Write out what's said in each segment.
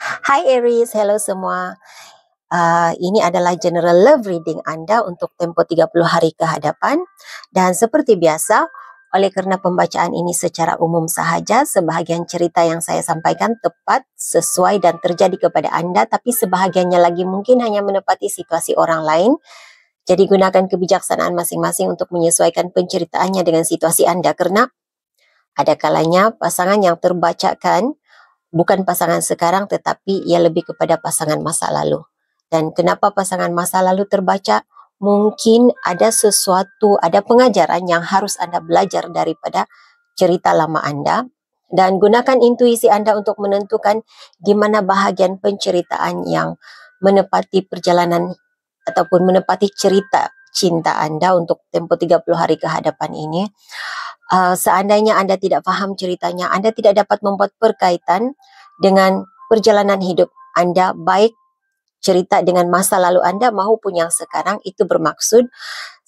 Hai Aries, hello semua. Ini adalah general love reading Anda untuk tempo 30 hari ke hadapan. Dan seperti biasa, oleh kerana pembacaan ini secara umum sahaja, sebahagian cerita yang saya sampaikan tepat, sesuai dan terjadi kepada Anda, tapi sebahagiannya lagi mungkin hanya menepati situasi orang lain. Jadi gunakan kebijaksanaan masing-masing untuk menyesuaikan penceritaannya dengan situasi Anda, kerana ada kalanya pasangan yang terbacakan bukan pasangan sekarang tetapi ia lebih kepada pasangan masa lalu. Dan kenapa pasangan masa lalu terbaca? Mungkin ada sesuatu, ada pengajaran yang harus Anda belajar daripada cerita lama Anda. Dan gunakan intuisi Anda untuk menentukan di mana bahagian penceritaan yang menepati perjalanan ataupun menepati cerita cinta Anda untuk tempoh 30 hari ke hadapan ini. Seandainya Anda tidak faham ceritanya, Anda tidak dapat membuat perkaitan dengan perjalanan hidup Anda, baik cerita dengan masa lalu Anda maupun yang sekarang, itu bermaksud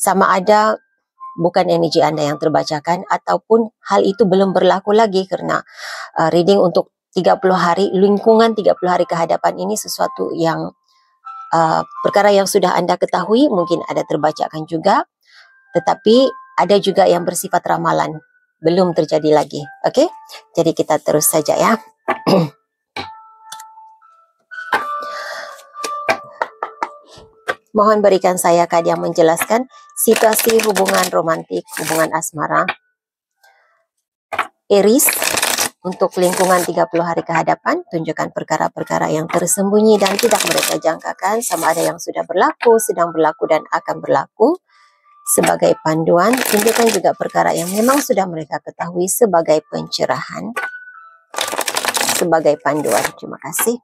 sama ada bukan energi Anda yang terbacakan ataupun hal itu belum berlaku lagi, kerana reading untuk 30 hari, lingkungan 30 hari ke hadapan ini sesuatu yang perkara yang sudah Anda ketahui, mungkin ada terbacakan juga, tetapi ada juga yang bersifat ramalan, belum terjadi lagi. Okey? Jadi kita terus saja ya. Mohon berikan saya kad yang menjelaskan situasi hubungan romantik, hubungan asmara Aries untuk lingkungan 30 hari ke hadapan. Tunjukkan perkara-perkara yang tersembunyi dan tidak mereka jangkakan, sama ada yang sudah berlaku, sedang berlaku dan akan berlaku sebagai panduan. Tunjukkan juga perkara yang memang sudah mereka ketahui sebagai pencerahan, sebagai panduan. Terima kasih.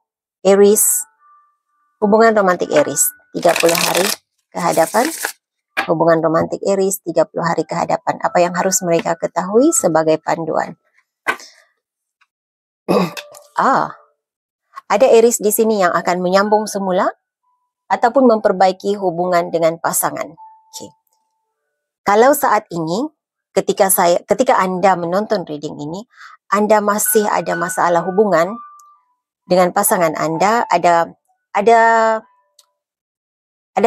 Aries, hubungan romantik Aries 30 hari ke hadapan. Hubungan romantik Aries 30 hari ke hadapan. Apa yang harus mereka ketahui sebagai panduan? Ada Aries di sini yang akan menyambung semula ataupun memperbaiki hubungan dengan pasangan. Okay. Kalau saat ini, ketika Anda menonton reading ini, Anda masih ada masalah hubungan dengan pasangan Anda, ada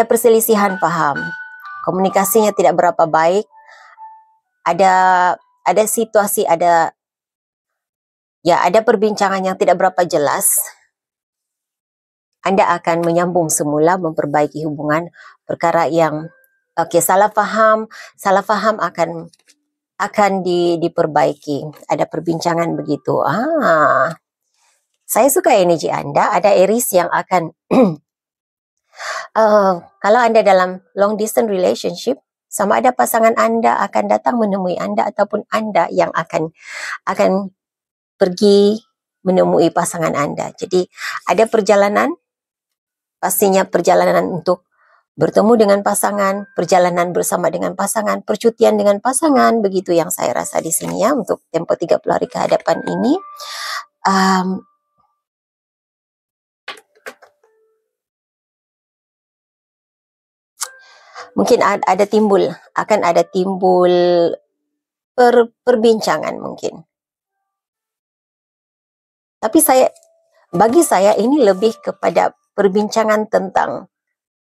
perselisihan paham, komunikasinya tidak berapa baik, ada situasi, ada perbincangan yang tidak berapa jelas, Anda akan menyambung semula, memperbaiki hubungan. Perkara yang salah faham akan diperbaiki. Ada perbincangan begitu. Saya suka energi Anda. Ada Aries yang akan kalau Anda dalam long distance relationship, sama ada pasangan Anda akan datang menemui Anda ataupun Anda yang akan pergi menemui pasangan Anda. Jadi ada perjalanan, pastinya perjalanan untuk bertemu dengan pasangan, perjalanan bersama dengan pasangan, percutian dengan pasangan, begitu yang saya rasa di sini ya untuk tempo 30 hari ke hadapan ini. Mungkin akan ada timbul perbincangan mungkin. Tapi bagi saya ini lebih kepada perbincangan tentang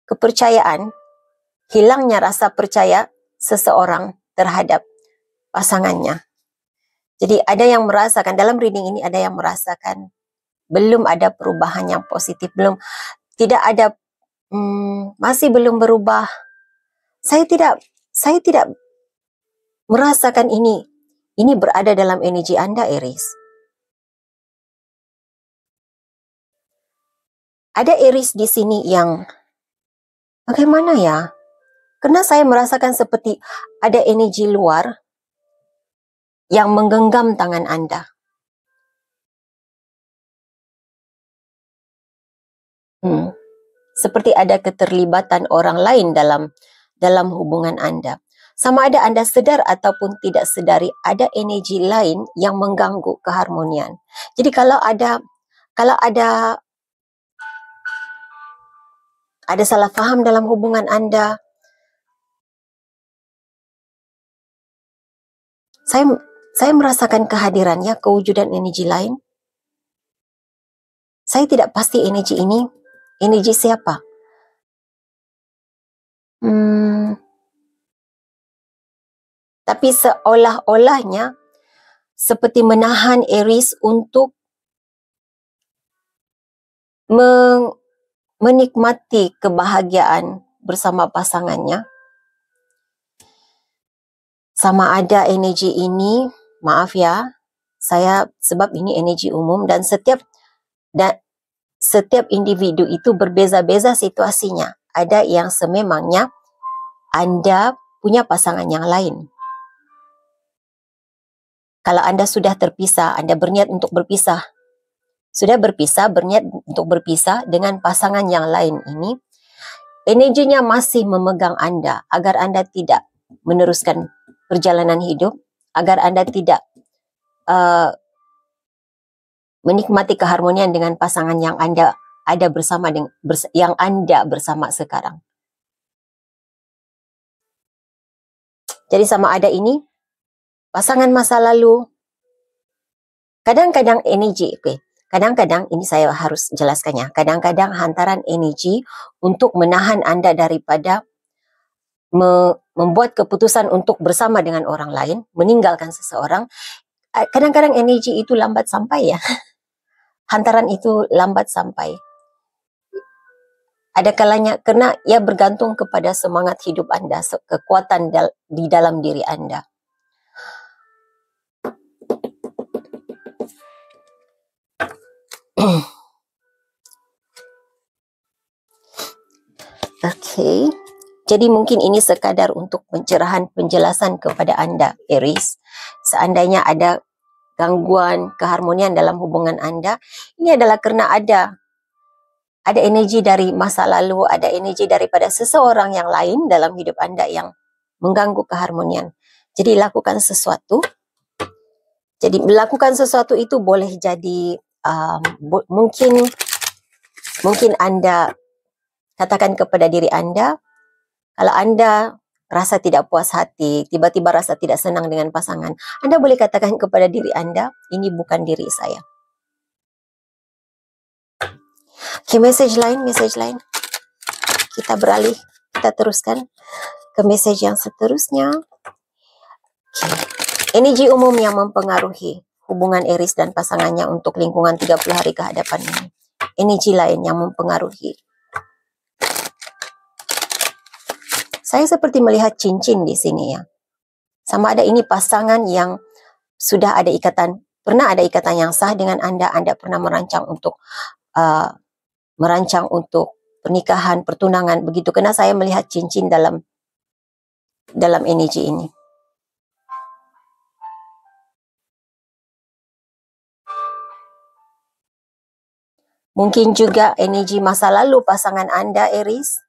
kepercayaan, hilangnya rasa percaya seseorang terhadap pasangannya. Jadi ada yang merasakan, dalam reading ini ada yang merasakan belum ada perubahan yang positif, masih belum berubah. Saya tidak merasakan ini berada dalam energi Anda, Aries. Ada Aries di sini yang bagaimana ya? Karena saya merasakan seperti ada energi luar yang menggenggam tangan Anda. Seperti ada keterlibatan orang lain dalam hubungan Anda. Sama ada Anda sedar ataupun tidak sedari, ada energi lain yang mengganggu keharmonian. Jadi kalau ada salah faham dalam hubungan Anda, saya merasakan kehadirannya, kewujudan energi lain. Saya tidak pasti energi ini, energi siapa? Tapi seolah-olahnya seperti menahan Aries untuk menikmati kebahagiaan bersama pasangannya. Sama ada energi ini, maaf ya, saya sebab ini energi umum dan setiap individu itu berbeza-beza situasinya. Ada yang sememangnya Anda punya pasangan yang lain. Kalau Anda sudah terpisah, Anda berniat untuk berpisah. Sudah berpisah, berniat untuk berpisah dengan pasangan yang lain ini, energinya masih memegang Anda agar Anda tidak meneruskan perjalanan hidup, agar Anda tidak menikmati keharmonian dengan pasangan yang Anda ada bersama yang Anda bersama sekarang. Jadi sama ada ini pasangan masa lalu. Kadang-kadang energi, kadang-kadang ini saya harus jelaskannya. Kadang-kadang hantaran energi untuk menahan Anda daripada membuat keputusan untuk bersama dengan orang lain, meninggalkan seseorang. Kadang-kadang energi itu lambat sampai ya. Hantaran itu lambat sampai. Ada kalanya karena ia bergantung kepada semangat hidup Anda, kekuatan di dalam diri Anda. Okey. Jadi mungkin ini sekadar untuk pencerahan penjelasan kepada Anda, Aries. Seandainya ada gangguan keharmonian dalam hubungan Anda, ini adalah kerana ada energi dari masa lalu, ada energi daripada seseorang yang lain dalam hidup Anda yang mengganggu keharmonian. Jadi lakukan sesuatu. Jadi melakukan sesuatu itu boleh jadi mungkin Anda katakan kepada diri Anda, kalau Anda rasa tidak puas hati, tiba-tiba rasa tidak senang dengan pasangan, Anda boleh katakan kepada diri Anda, ini bukan diri saya. Okay, message lain. Kita beralih, kita teruskan ke message yang seterusnya. Okay. Energi umum yang mempengaruhi hubungan Aries dan pasangannya untuk lingkungan 30 hari ke hadapan ini. Energi lain yang mempengaruhi. Saya seperti melihat cincin di sini ya. Sama ada ini pasangan yang sudah ada ikatan, pernah ada ikatan yang sah dengan Anda pernah merancang untuk pernikahan, pertunangan, begitu. Karena saya melihat cincin dalam energi ini. Mungkin juga energi masa lalu pasangan Anda, Aries.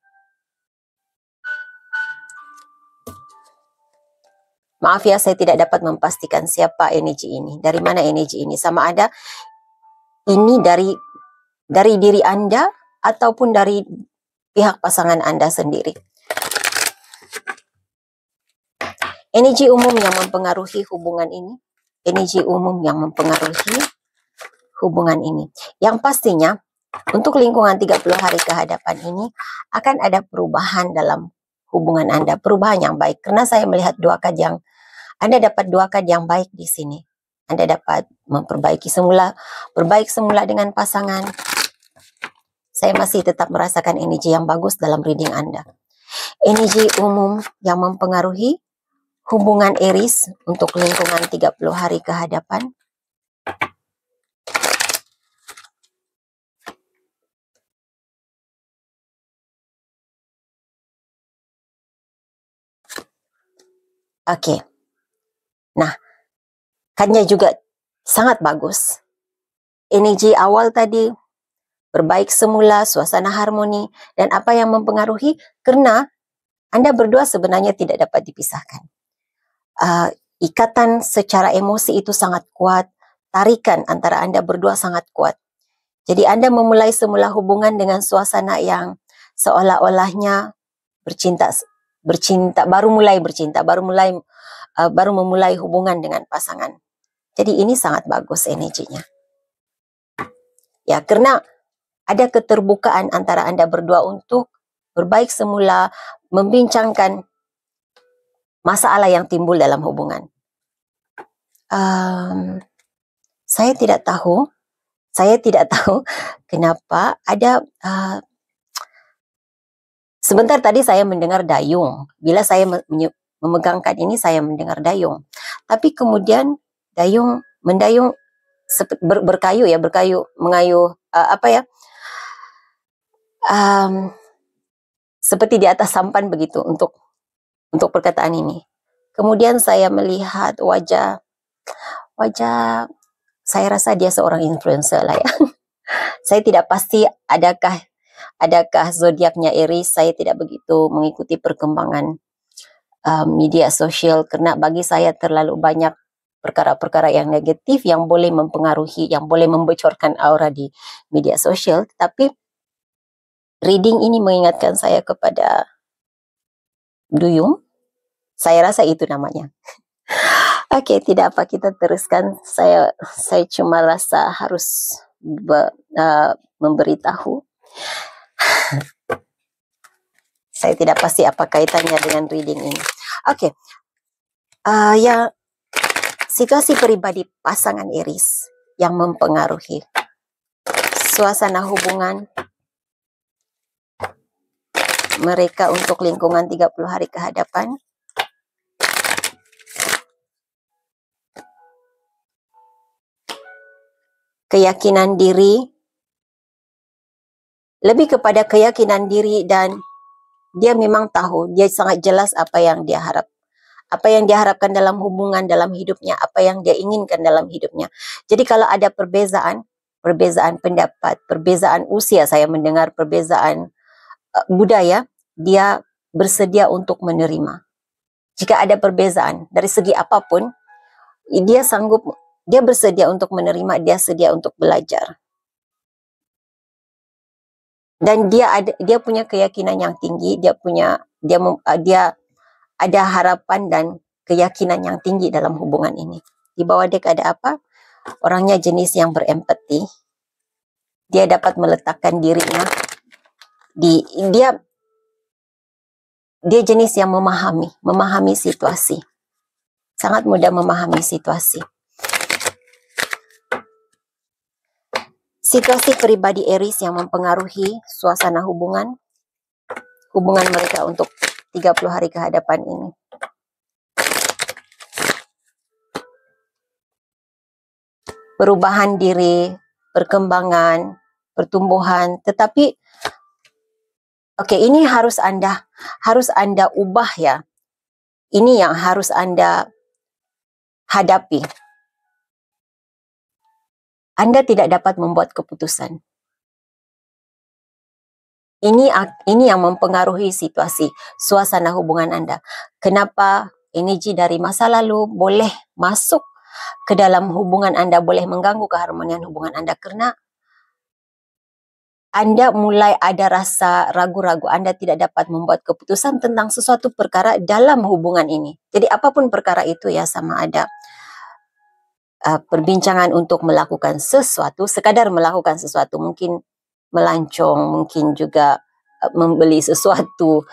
Maaf ya, saya tidak dapat memastikan siapa energi ini. Dari mana energi ini? Sama ada ini dari diri Anda ataupun dari pihak pasangan Anda sendiri. Energi umum yang mempengaruhi hubungan ini. Energi umum yang mempengaruhi hubungan ini. Yang pastinya, untuk lingkungan 30 hari ke hadapan ini, akan ada perubahan dalam hubungan Anda. Perubahan yang baik. Karena saya melihat Anda dapat 2 kad yang baik di sini. Anda dapat berbaik semula dengan pasangan. Saya masih tetap merasakan energi yang bagus dalam reading Anda. Energi umum yang mempengaruhi hubungan Aries untuk lingkungan 30 hari ke hadapan. Oke. Nah, kadnya juga sangat bagus. Energi awal tadi berbaik semula, suasana harmoni, dan apa yang mempengaruhi karena Anda berdua sebenarnya tidak dapat dipisahkan. Ikatan secara emosi itu sangat kuat, tarikan antara Anda berdua sangat kuat. Jadi Anda memulai semula hubungan dengan suasana yang seolah-olahnya baru memulai hubungan dengan pasangan. Jadi ini sangat bagus energinya. Ya, karena ada keterbukaan antara Anda berdua untuk berbaik semula, membincangkan masalah yang timbul dalam hubungan. Saya tidak tahu kenapa ada sebentar tadi saya mendengar dayung. Bila saya memegangkan ini, saya mendengar dayung. Tapi kemudian mendayung berkayu, mengayuh seperti di atas sampan begitu untuk perkataan ini. Kemudian saya melihat wajah, saya rasa dia seorang influencer lah ya. Saya tidak pasti adakah zodiaknya Aries. Saya tidak begitu mengikuti perkembangan media sosial karena bagi saya terlalu banyak perkara-perkara yang negatif yang boleh mempengaruhi, yang boleh membocorkan aura di media sosial. Tapi reading ini mengingatkan saya kepada duyung. Saya rasa itu namanya. Oke, tidak apa, kita teruskan. Saya cuma rasa harus memberitahu. Saya tidak pasti apa kaitannya dengan reading ini. Oke, ya, situasi pribadi pasangan Aries yang mempengaruhi suasana hubungan mereka untuk lingkungan 30 hari ke hadapan. Keyakinan diri, lebih kepada keyakinan diri, dan dia memang tahu, dia sangat jelas apa yang dia harapkan dalam hubungan, dalam hidupnya, apa yang dia inginkan dalam hidupnya. Jadi kalau ada perbezaan pendapat, perbezaan usia, saya mendengar perbezaan budaya, dia bersedia untuk menerima. Jika ada perbezaan dari segi apapun, dia bersedia untuk menerima, dia sedia untuk belajar. Dan dia punya keyakinan yang tinggi, dia ada harapan dan keyakinan yang tinggi dalam hubungan ini. Di bawah dek ada apa? Orangnya jenis yang berempati. Dia dapat meletakkan dirinya dia jenis yang memahami situasi. Sangat mudah memahami situasi. Situasi pribadi Aries yang mempengaruhi suasana hubungan mereka untuk 30 hari ke hadapan ini. Perubahan diri, perkembangan, pertumbuhan, tetapi ini harus Anda ubah ya. Ini yang harus Anda hadapi. Anda tidak dapat membuat keputusan. Ini yang mempengaruhi situasi, suasana hubungan Anda. Kenapa energi dari masa lalu boleh masuk ke dalam hubungan Anda, boleh mengganggu keharmonian hubungan Anda, karena Anda mulai ada rasa ragu-ragu, Anda tidak dapat membuat keputusan tentang sesuatu perkara dalam hubungan ini. Jadi apapun perkara itu ya, sama ada perbincangan untuk melakukan sesuatu, sekadar melakukan sesuatu, mungkin melancong, mungkin juga membeli sesuatu,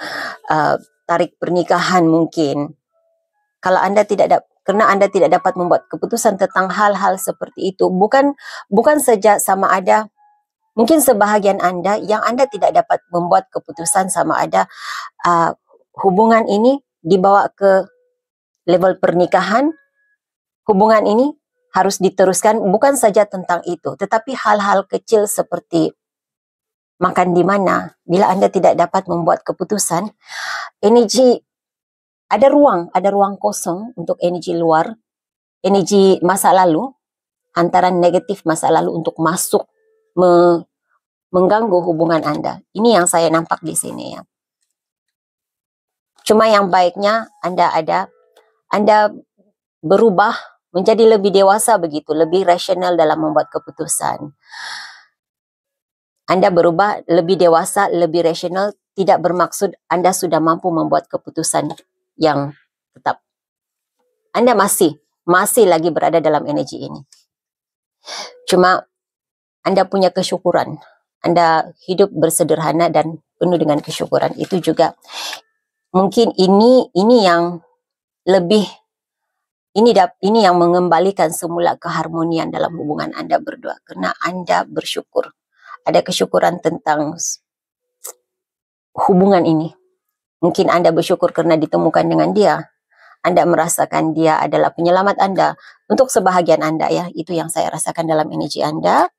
tarik pernikahan mungkin. Kalau Anda karena Anda tidak dapat membuat keputusan tentang hal-hal seperti itu, bukan saja sama ada, mungkin sebahagian Anda yang Anda tidak dapat membuat keputusan sama ada hubungan ini dibawa ke level pernikahan, hubungan ini harus diteruskan, bukan saja tentang itu, tetapi hal-hal kecil seperti makan di mana. Bila Anda tidak dapat membuat keputusan, ada ruang kosong untuk energi luar, energi masa lalu, hantaran negatif masa lalu untuk masuk mengganggu hubungan Anda. Ini yang saya nampak di sini ya. Cuma yang baiknya Anda berubah menjadi lebih dewasa begitu, lebih rasional dalam membuat keputusan. Anda berubah lebih dewasa, lebih rasional, tidak bermaksud Anda sudah mampu membuat keputusan yang tetap. Anda masih lagi berada dalam energi ini. Cuma Anda punya kesyukuran. Anda hidup bersederhana dan penuh dengan kesyukuran. Itu juga mungkin ini yang lebih ini yang mengembalikan semula keharmonian dalam hubungan Anda berdua, karena Anda bersyukur. Ada kesyukuran tentang hubungan ini. Mungkin Anda bersyukur karena ditemukan dengan dia. Anda merasakan dia adalah penyelamat Anda untuk sebahagian Anda, ya. Itu yang saya rasakan dalam energi Anda.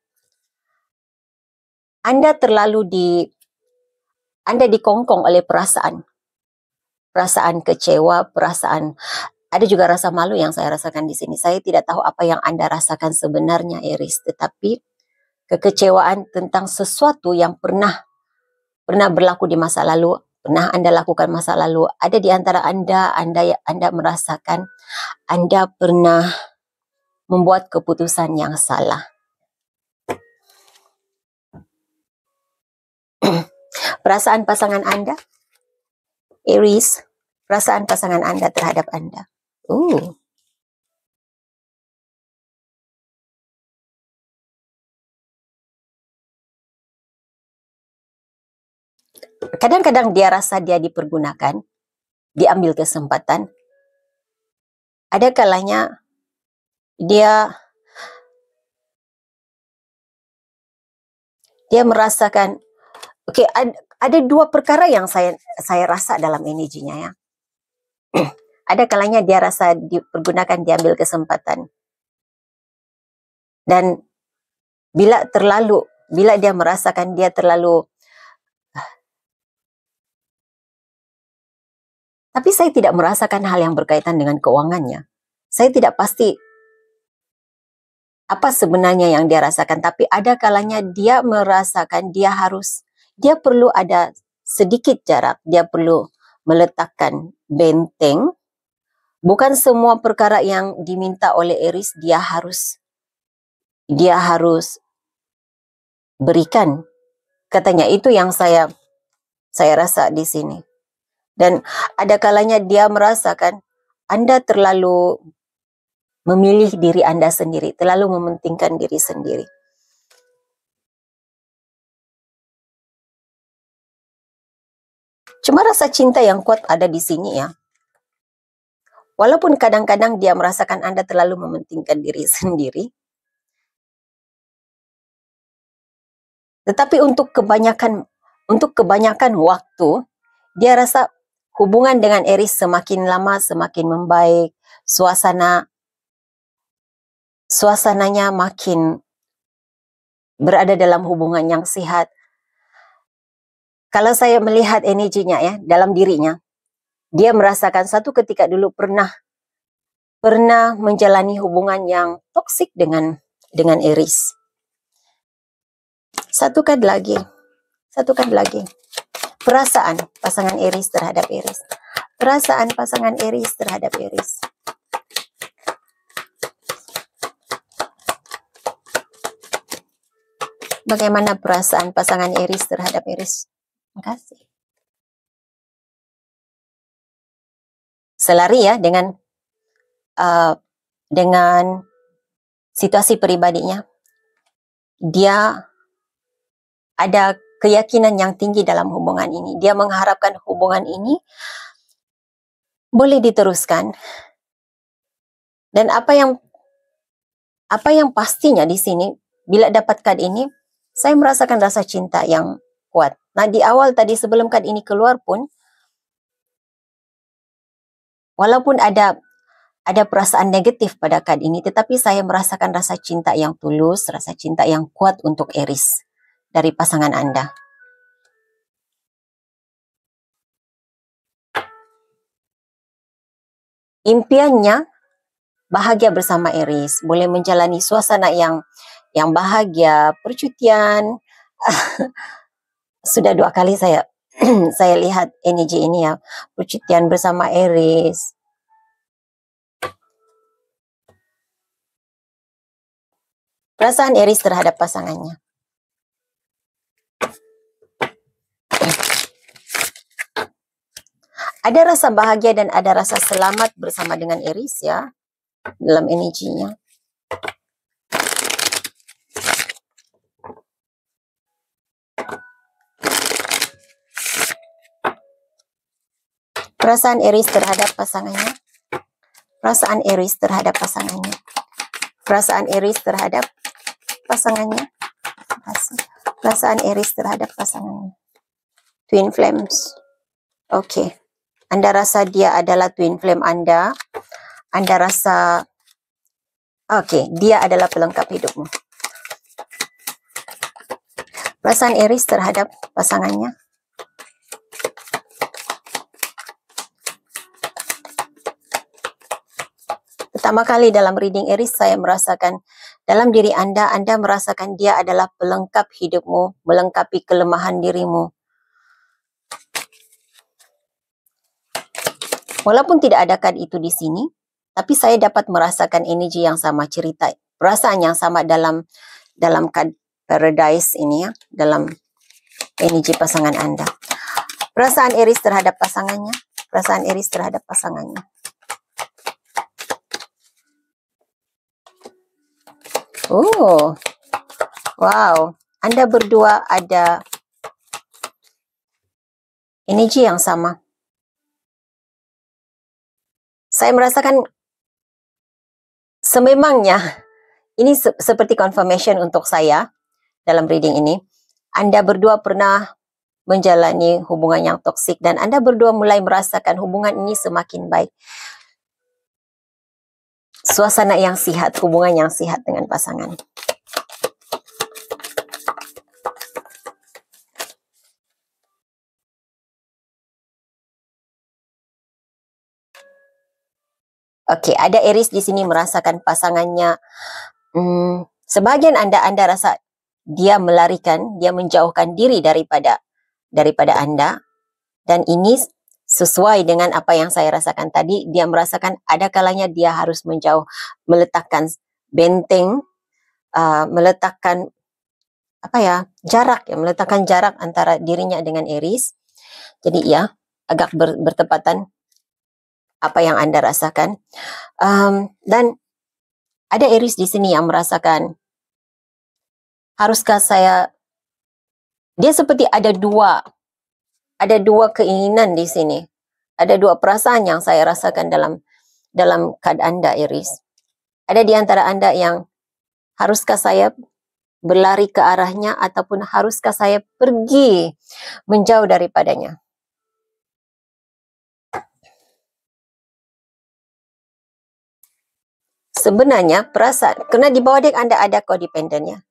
Anda dikongkong oleh perasaan kecewa, ada juga rasa malu yang saya rasakan di sini. Saya tidak tahu apa yang Anda rasakan sebenarnya, Aries, tetapi kekecewaan tentang sesuatu yang pernah berlaku di masa lalu, pernah Anda lakukan masa lalu. Ada di antara Anda merasakan Anda pernah membuat keputusan yang salah. Perasaan pasangan Anda, Aries, perasaan pasangan Anda terhadap Anda. Kadang-kadang dia rasa dia dipergunakan, diambil kesempatan. Ada kalanya dia merasakan, ada dua perkara yang saya rasa dalam energinya, ya. Ada kalanya dia rasa dipergunakan, diambil kesempatan. Dan bila dia merasakan dia terlalu, tapi saya tidak merasakan hal yang berkaitan dengan keuangannya. Saya tidak pasti apa sebenarnya yang dia rasakan, tapi ada kalanya dia merasakan dia perlu ada sedikit jarak, dia perlu meletakkan benteng. Bukan semua perkara yang diminta oleh Aries dia harus berikan. Katanya itu yang saya rasa di sini. Dan ada kalanya dia merasakan Anda terlalu memilih diri Anda sendiri, terlalu mementingkan diri sendiri. Cuma rasa cinta yang kuat ada di sini, ya. Walaupun kadang-kadang dia merasakan Anda terlalu mementingkan diri sendiri, tetapi untuk kebanyakan waktu dia rasa hubungan dengan Aries semakin lama semakin membaik, suasananya makin berada dalam hubungan yang sehat. Kalau saya melihat energinya, ya, dalam dirinya, dia merasakan satu ketika dulu pernah menjalani hubungan yang toksik dengan Aries. Satukan lagi. Perasaan pasangan Aries terhadap Aries. Perasaan pasangan Aries terhadap Aries. Bagaimana perasaan pasangan Aries terhadap Aries? Terima kasih. Selari, ya, dengan situasi pribadinya. Dia ada keyakinan yang tinggi dalam hubungan ini. Dia mengharapkan hubungan ini boleh diteruskan. Dan apa yang pastinya di sini, bila dapatkan ini, saya merasakan rasa cinta yang kuat. Nah, di awal tadi sebelum kad ini keluar pun, walaupun ada perasaan negatif pada kad ini, tetapi saya merasakan rasa cinta yang tulus, rasa cinta yang kuat untuk Aries dari pasangan Anda. Impiannya bahagia bersama Aries, boleh menjalani suasana yang bahagia, percutian. Sudah 2 kali saya saya lihat energi ini, ya, percutian bersama Aries. Perasaan Aries terhadap pasangannya. Ada rasa bahagia dan ada rasa selamat bersama dengan Aries, ya, dalam energinya. Perasaan Aries terhadap pasangannya. Perasaan Aries terhadap pasangannya. Perasaan Aries terhadap pasangannya. Perasaan Aries terhadap pasangannya. Twin flames. Oke. Anda rasa dia adalah twin flame Anda. Anda rasa oke, dia adalah pelengkap hidupmu. Perasaan Aries terhadap pasangannya. Pertama kali dalam reading Aries, saya merasakan dalam diri Anda merasakan dia adalah pelengkap hidupmu, melengkapi kelemahan dirimu. Walaupun tidak ada kad itu di sini, tapi saya dapat merasakan energi yang sama, cerita, perasaan yang sama dalam kad Paradise ini ya, dalam energi pasangan Anda. Perasaan Aries terhadap pasangannya, perasaan Aries terhadap pasangannya. Oh, wow, Anda berdua ada energi yang sama. Saya merasakan sememangnya ini seperti confirmation untuk saya dalam reading ini. Anda berdua pernah menjalani hubungan yang toksik dan Anda berdua mulai merasakan hubungan ini semakin baik. Suasana yang sihat, hubungan yang sihat dengan pasangan. Oke, ada Aries di sini merasakan pasangannya. Sebagian Anda rasa dia melarikan, dia menjauhkan diri daripada Anda. Dan ini sesuai dengan apa yang saya rasakan tadi. Dia merasakan ada kalanya dia harus menjauh, meletakkan benteng, meletakkan meletakkan jarak antara dirinya dengan Aries. Jadi ya, agak bertepatan apa yang Anda rasakan. Dan ada Aries di sini yang merasakan, haruskah saya, dia seperti ada dua keinginan di sini. Ada dua perasaan yang saya rasakan dalam kad Anda, Aries. Ada di antara Anda yang, haruskah saya berlari ke arahnya ataupun haruskah saya pergi menjauh daripadanya. Sebenarnya perasaan, karena di bawah dek Anda ada codependennya.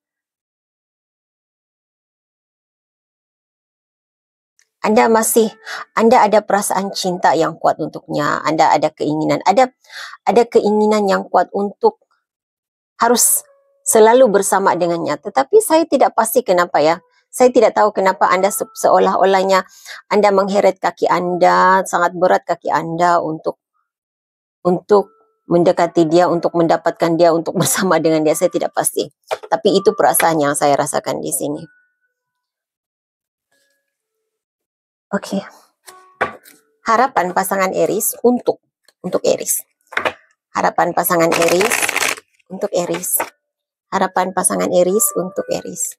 Anda ada perasaan cinta yang kuat untuknya. Anda ada keinginan, ada keinginan yang kuat untuk harus selalu bersama dengannya. Tetapi saya tidak pasti kenapa ya. Saya tidak tahu kenapa Anda seolah-olahnya Anda mengheret kaki Anda, sangat berat kaki Anda untuk mendekati dia, untuk mendapatkan dia, untuk bersama dengan dia. Saya tidak pasti. Tapi itu perasaan yang saya rasakan di sini. Oke. Harapan pasangan Aries untuk Aries. Harapan pasangan Aries untuk Aries. Harapan pasangan Aries untuk Aries.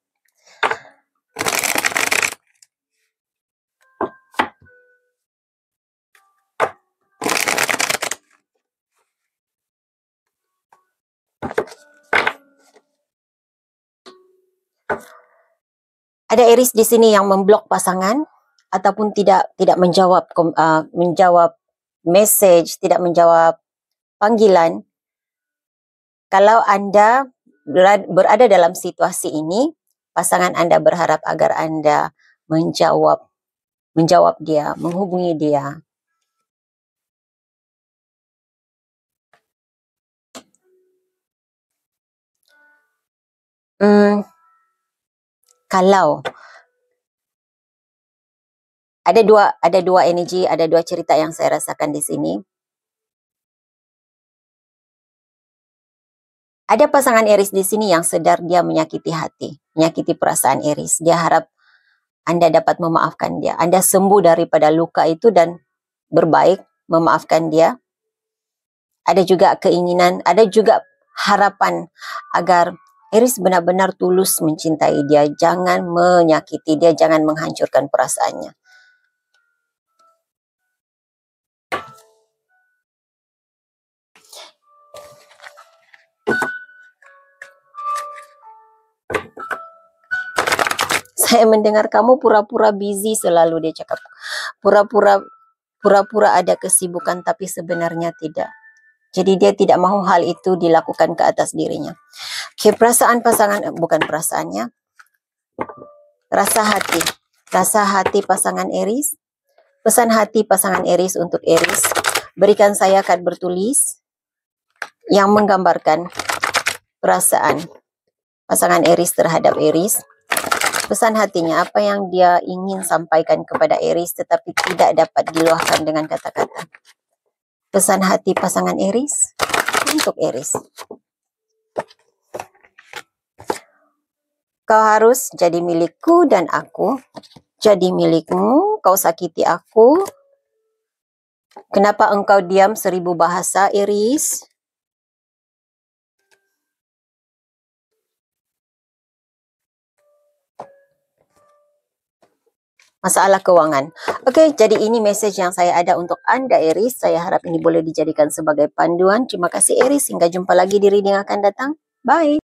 Ada Aries di sini yang memblok pasangan ataupun tidak menjawab message, tidak menjawab panggilan. Kalau Anda berada dalam situasi ini, pasangan Anda berharap agar Anda menjawab dia, menghubungi dia. Kalau ada dua energi, ada dua cerita yang saya rasakan di sini. Ada pasangan Aries di sini yang sedar dia menyakiti hati, menyakiti perasaan Aries. Dia harap Anda dapat memaafkan dia. Anda sembuh daripada luka itu dan berbaik, memaafkan dia. Ada juga keinginan, ada juga harapan agar Aries benar-benar tulus mencintai dia. Jangan menyakiti dia, jangan menghancurkan perasaannya. Saya mendengar kamu pura-pura busy selalu, dia cakap. Pura-pura ada kesibukan tapi sebenarnya tidak. Jadi dia tidak mahu hal itu dilakukan ke atas dirinya. Oke, perasaan pasangan, bukan perasaannya. Rasa hati. Rasa hati pasangan Aries. Pesan hati pasangan Aries untuk Aries. Berikan saya kad bertulis yang menggambarkan perasaan pasangan Aries terhadap Aries. Pesan hatinya, apa yang dia ingin sampaikan kepada Aries tetapi tidak dapat diluahkan dengan kata-kata. Pesan hati pasangan Aries untuk Aries. Kau harus jadi milikku dan aku jadi milikmu. Kau sakiti aku. Kenapa engkau diam 1000 bahasa, Aries? Masalah keuangan. Oke, jadi ini message yang saya ada untuk Anda, Aries. Saya harap ini boleh dijadikan sebagai panduan. Terima kasih, Aries. Hingga jumpa lagi di reading akan datang. Bye.